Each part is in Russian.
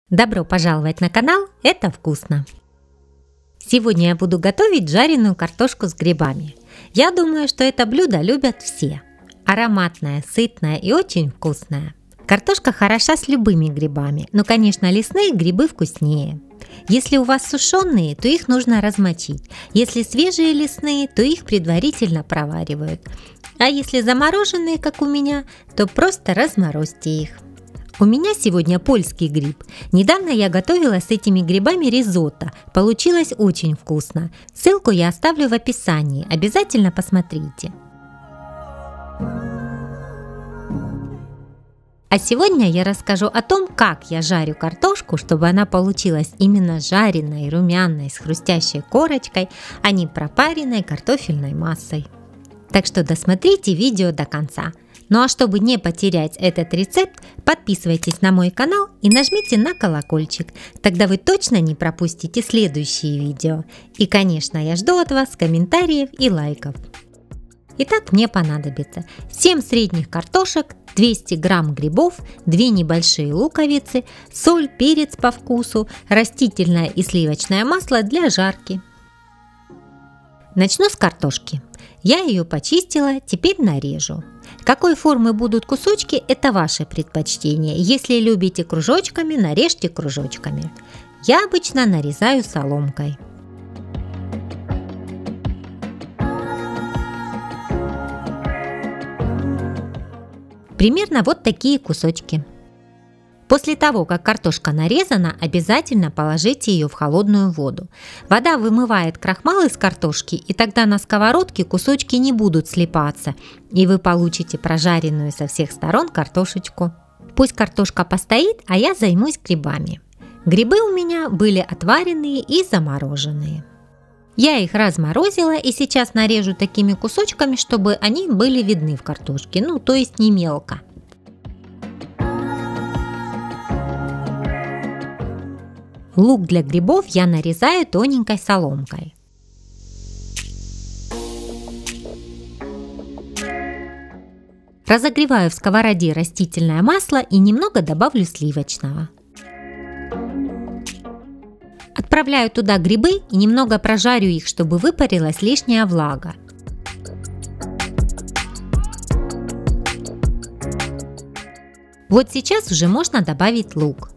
Добро пожаловать на канал «Это вкусно». Сегодня я буду готовить жареную картошку с грибами. Я думаю, что это блюдо любят все. Ароматное, сытное и очень вкусное. Картошка хороша с любыми грибами, но, конечно, лесные грибы вкуснее. Если у вас сушеные, то их нужно размочить. Если свежие лесные, то их предварительно проваривают. А если замороженные, как у меня, то просто разморозьте их. У меня сегодня польский гриб. Недавно я готовила с этими грибами ризотто. Получилось очень вкусно. Ссылку я оставлю в описании. Обязательно посмотрите. А сегодня я расскажу о том, как я жарю картошку, чтобы она получилась именно жареной, румяной, с хрустящей корочкой, а не пропаренной картофельной массой. Так что досмотрите видео до конца. Ну а чтобы не потерять этот рецепт, подписывайтесь на мой канал и нажмите на колокольчик. Тогда вы точно не пропустите следующие видео. И, конечно, я жду от вас комментариев и лайков. Итак, мне понадобится 7 средних картошек, 200 грамм грибов, 2 небольшие луковицы, соль, перец по вкусу, растительное и сливочное масло для жарки. Начну с картошки. Я ее почистила, теперь нарежу. Какой формы будут кусочки, это ваше предпочтение. Если любите кружочками, нарежьте кружочками. Я обычно нарезаю соломкой. Примерно вот такие кусочки. После того, как картошка нарезана, обязательно положите ее в холодную воду. Вода вымывает крахмал из картошки, и тогда на сковородке кусочки не будут слипаться, и вы получите прожаренную со всех сторон картошечку. Пусть картошка постоит, а я займусь грибами. Грибы у меня были отваренные и замороженные. Я их разморозила и сейчас нарежу такими кусочками, чтобы они были видны в картошке, то есть не мелко. Лук для грибов я нарезаю тоненькой соломкой. Разогреваю в сковороде растительное масло и немного добавлю сливочного. Отправляю туда грибы и немного прожарю их, чтобы выпарилась лишняя влага. Вот сейчас уже можно добавить лук.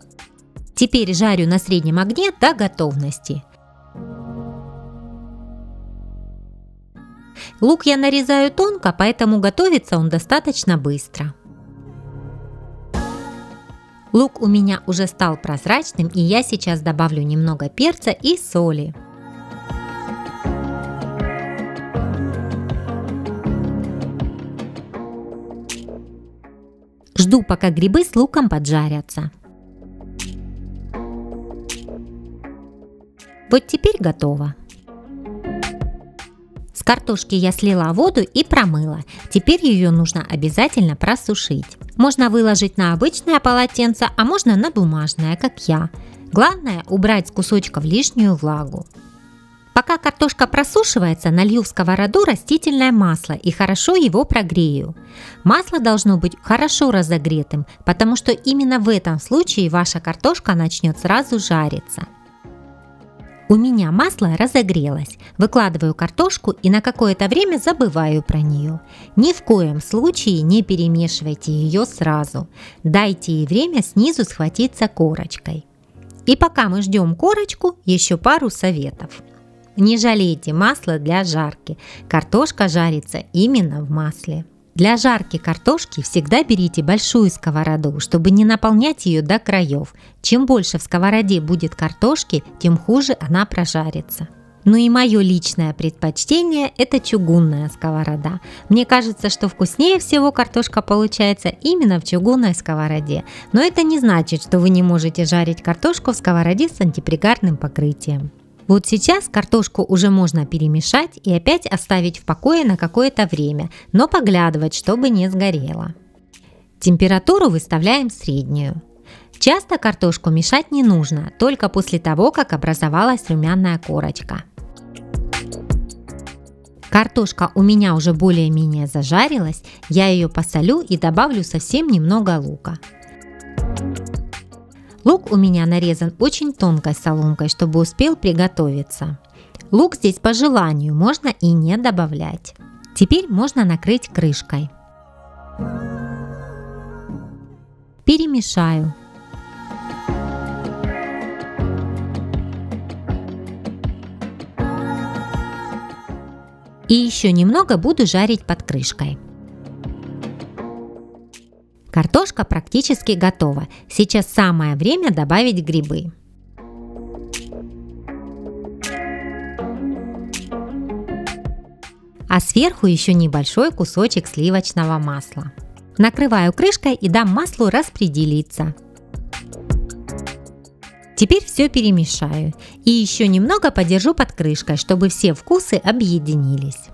Теперь жарю на среднем огне до готовности. Лук я нарезаю тонко, поэтому готовится он достаточно быстро. Лук у меня уже стал прозрачным, и я сейчас добавлю немного перца и соли. Жду, пока грибы с луком поджарятся. Вот теперь готово. С картошки я слила воду и промыла. Теперь ее нужно обязательно просушить. Можно выложить на обычное полотенце, а можно на бумажное, как я. Главное убрать с кусочков лишнюю влагу. Пока картошка просушивается, налью в сковороду растительное масло и хорошо его прогрею. Масло должно быть хорошо разогретым, потому что именно в этом случае ваша картошка начнет сразу жариться. У меня масло разогрелось. Выкладываю картошку и на какое-то время забываю про нее. Ни в коем случае не перемешивайте ее сразу. Дайте ей время снизу схватиться корочкой. И пока мы ждем корочку, еще пару советов. Не жалейте масла для жарки. Картошка жарится именно в масле. Для жарки картошки всегда берите большую сковороду, чтобы не наполнять ее до краев. Чем больше в сковороде будет картошки, тем хуже она прожарится. Ну и мое личное предпочтение – это чугунная сковорода. Мне кажется, что вкуснее всего картошка получается именно в чугунной сковороде. Но это не значит, что вы не можете жарить картошку в сковороде с антипригарным покрытием. Вот сейчас картошку уже можно перемешать и опять оставить в покое на какое-то время, но поглядывать, чтобы не сгорело. Температуру выставляем среднюю. Часто картошку мешать не нужно, только после того, как образовалась румяная корочка. Картошка у меня уже более-менее зажарилась, я ее посолю и добавлю совсем немного лука. Лук у меня нарезан очень тонкой соломкой, чтобы успел приготовиться. Лук здесь по желанию, можно и не добавлять. Теперь можно накрыть крышкой. Перемешаю. И еще немного буду жарить под крышкой. Картошка практически готова. Сейчас самое время добавить грибы. А сверху еще небольшой кусочек сливочного масла. Накрываю крышкой и дам маслу распределиться. Теперь все перемешаю и еще немного подержу под крышкой, чтобы все вкусы объединились.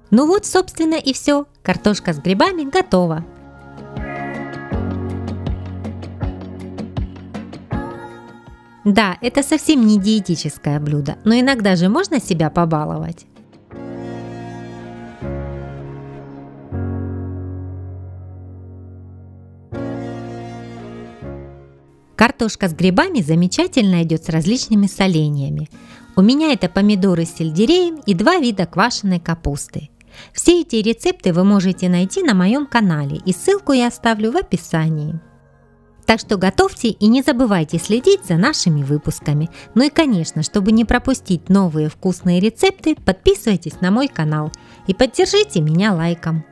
Ну вот, собственно, и все. Картошка с грибами готова. Да, это совсем не диетическое блюдо, но иногда же можно себя побаловать. Картошка с грибами замечательно идет с различными соленьями. У меня это помидоры с сельдереем и 2 вида квашеной капусты. Все эти рецепты вы можете найти на моем канале, и ссылку я оставлю в описании. Так что готовьте и не забывайте следить за нашими выпусками. Ну и конечно, чтобы не пропустить новые вкусные рецепты, подписывайтесь на мой канал и поддержите меня лайком.